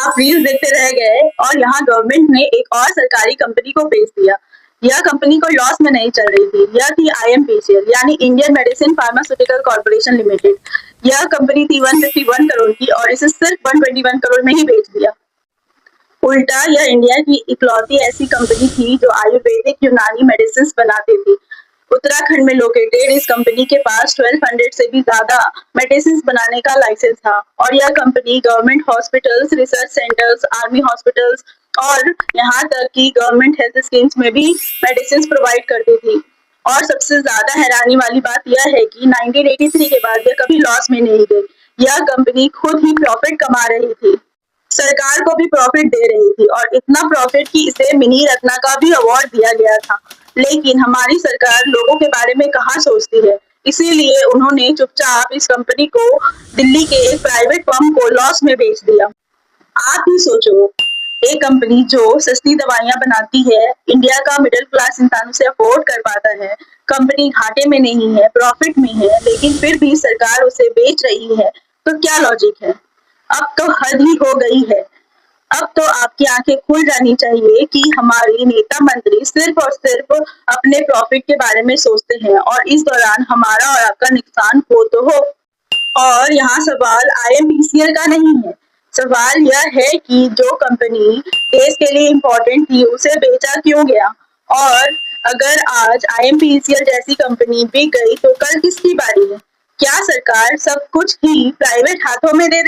आप रील्स देखते रह गए और यहाँ गवर्नमेंट ने एक और सरकारी कंपनी को बेच दिया। यह कंपनी कोई लॉस में नहीं चल रही थी। यह थी आईएमपीसीएल यानी Indian medicine pharmaceutical corporation limited. यह कंपनी थी 151 करोड़ की और इसे सिर्फ 121 करोड़ में ही बेच दिया। उल्टा यह इंडिया की इकलौती ऐसी कंपनी थी जो आयुर्वेदिक यूनानी मेडिसिन बनाती थी। उत्तराखंड में लोकेटेड इस कंपनी के पास 1200 से भी ज्यादा मेडिसिन बनाने का लाइसेंस था और यह company government hospitals, research centres, army hospitals और यहाँ तक कि गवर्नमेंट हेल्थ स्कीम्स में भी मेडिसिन प्रोवाइड करती थी। और सबसे ज्यादा हैरानी वाली बात यह है कि 1983 के बाद यह कभी लॉस में नहीं गई। यह कंपनी खुद ही प्रॉफिट कमा रही थी, सरकार को भी प्रॉफिट दे रही थी और इतना प्रॉफिट कि इसे मिनी रत्ना का भी अवार्ड दिया गया था। लेकिन हमारी सरकार लोगों के बारे में कहाँ सोचती है, इसीलिए उन्होंने चुपचाप इस कंपनी को दिल्ली के एक प्राइवेट फर्म को लॉस में बेच दिया। आप ही सोचो, एक कंपनी जो सस्ती दवाइयां बनाती है, इंडिया का मिडिल क्लास इंसान उसे अफोर्ड कर पाता है, कंपनी घाटे में नहीं है, प्रॉफिट में है, लेकिन फिर भी सरकार उसे बेच रही है, तो क्या लॉजिक है? अब तो हद ही हो गई है। अब तो आपकी आंखें खुल जानी चाहिए कि हमारे नेता मंत्री सिर्फ और सिर्फ अपने प्रॉफिट के बारे में सोचते हैं और इस दौरान हमारा और आपका नुकसान हो तो हो। और यहाँ सवाल आईएमपीसीएल का नहीं है, सवाल यह है कि जो कंपनी देश के लिए इम्पोर्टेंट थी उसे बेचा क्यों गया। और अगर आज आईएमपीसीएल जैसी कंपनी बिक गई तो कल किसकी बारी है? क्या सरकार सब कुछ ही प्राइवेट हाथों में दे